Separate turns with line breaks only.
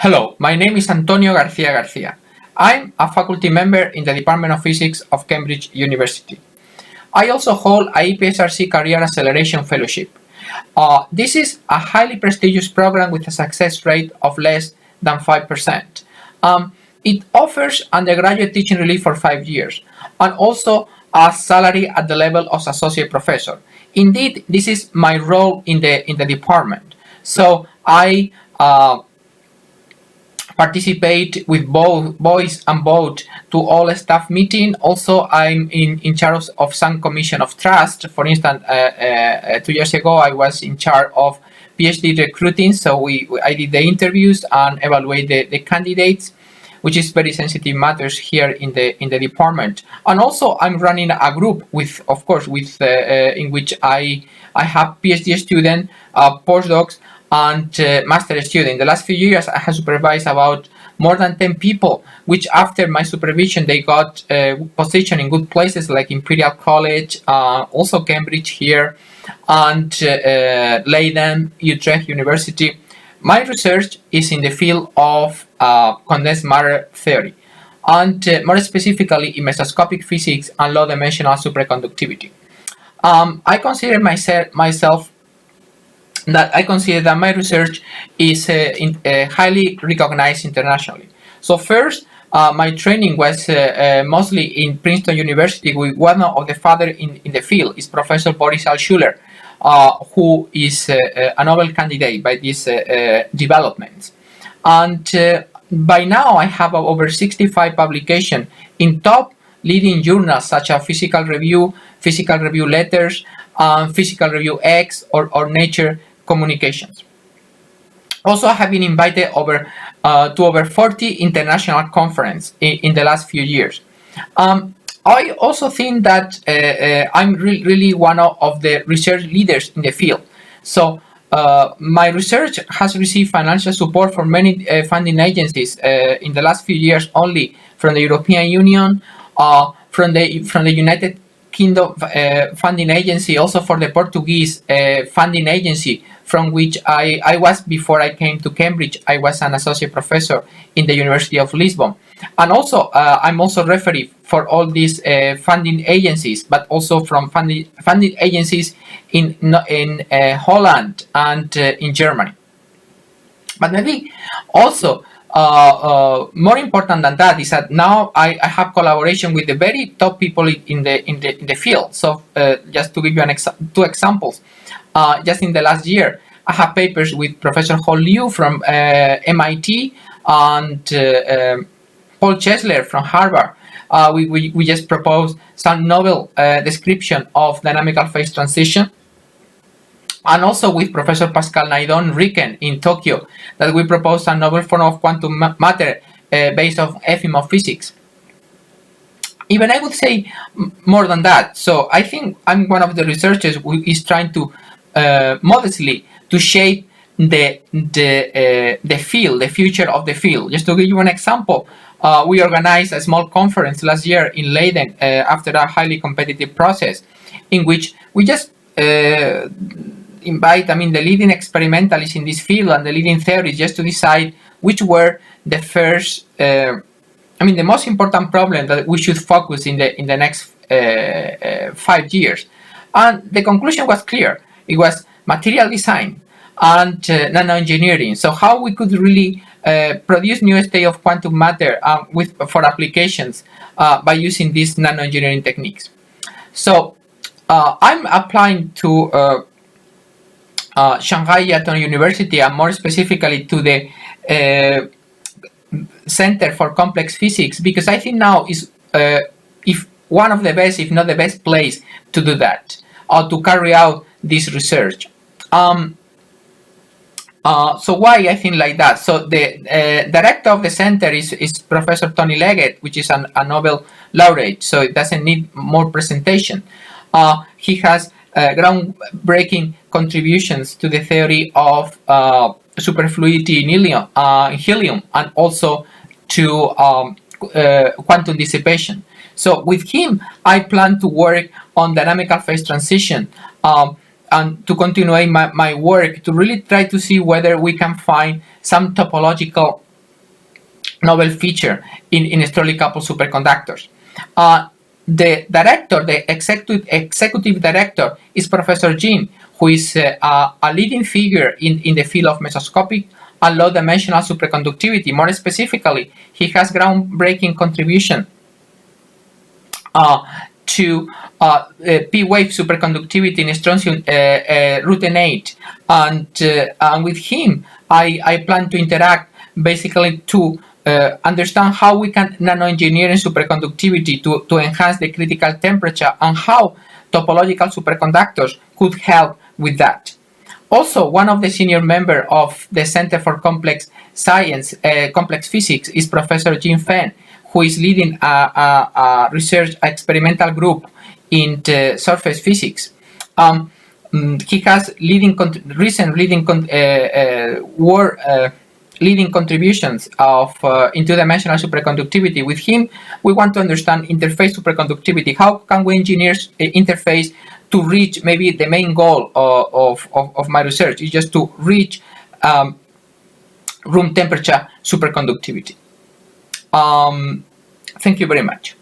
Hello, my name is Antonio Garcia Garcia. I'm a faculty member in the Department of Physics of Cambridge University. I also hold a EPSRC Career Acceleration Fellowship. This is a highly prestigious program with a success rate of less than 5%. It offers undergraduate teaching relief for 5 years and also a salary at the level of associate professor. Indeed, this is my role in the department. So I participate with both voice and vote to all staff meeting. Also, I'm in charge of some commission of trust. For instance, 2 years ago, I was in charge of PhD recruiting. So I did the interviews and evaluate the candidates, which is very sensitive matters here in the department. And also, I'm running a group with, of course, in which I have PhD students, postdocs, and master student. In the last few years, I have supervised about more than 10 people, which after my supervision, they got position in good places like Imperial College, also Cambridge here, and Leiden, Utrecht University. My research is in the field of condensed matter theory, and more specifically in mesoscopic physics and low-dimensional superconductivity. I consider that my research is highly recognized internationally. So first, my training was mostly in Princeton University with one of the fathers in the field, is Professor Boris Altshuler, who is a Nobel candidate by these developments. And by now, I have over 65 publications in top leading journals such as Physical Review Letters, Physical Review X, or Nature Communications. Also, I have been invited to over 40 international conferences in the last few years. I also think that I'm really one of the research leaders in the field. So my research has received financial support from many funding agencies in the last few years, only from the European Union, from the United Kingdom funding agency, also for the Portuguese funding agency, from which I was before I came to Cambridge. I was an associate professor in the University of Lisbon. And also, I'm also referee for all these funding agencies, but also from funding agencies in Holland and in Germany. But maybe also, more important than that is that now I have collaboration with the very top people in the field. So just to give you two examples, just in the last year, I have papers with Professor Hong Liu from MIT and Paul Chesler from Harvard. We just proposed some novel description of dynamical phase transition. And also with Professor Pascal Naidoo Riken in Tokyo, that we proposed a novel form of quantum matter based on FEM physics. Even I would say more than that. So I think I'm one of the researchers who is trying to modestly to shape the field, the future of the field. Just to give you an example, we organized a small conference last year in Leiden after a highly competitive process, in which we just invite, the leading experimentalists in this field and the leading theories, just to decide which were the first, the most important problem that we should focus in the next 5 years. And the conclusion was clear. It was material design and nanoengineering. So how we could really produce new state of quantum matter for applications by using these nanoengineering techniques. So I'm applying to Shanghai Jiao University, and more specifically to the Center for Complex Physics, because I think now is if one of the best, if not the best place to do that, or to carry out this research. So why I think like that? So the director of the center is Professor Tony Leggett, which is a Nobel laureate, so it doesn't need more presentation. He has groundbreaking contributions to the theory of superfluidity in helium, and also to quantum dissipation. So with him, I plan to work on dynamical phase transition and to continue my work to really try to see whether we can find some topological novel feature in strongly coupled superconductors. The director, the executive director, is Professor Jin, who is a leading figure in the field of mesoscopic and low-dimensional superconductivity. More specifically, he has groundbreaking contribution to P-wave superconductivity in strontium ruthenate, and with him, I plan to interact basically to understand how we can nanoengineer in superconductivity to enhance the critical temperature, and how topological superconductors could help with that. Also, one of the senior members of the Center for Complex Science, Complex Physics, is Professor Jin Feng, who is leading a research experimental group in surface physics. He has leading contributions of in two-dimensional superconductivity. With him, we want to understand interface superconductivity. How can we engineer interface to reach maybe the main goal of my research is just to reach room temperature superconductivity. Thank you very much.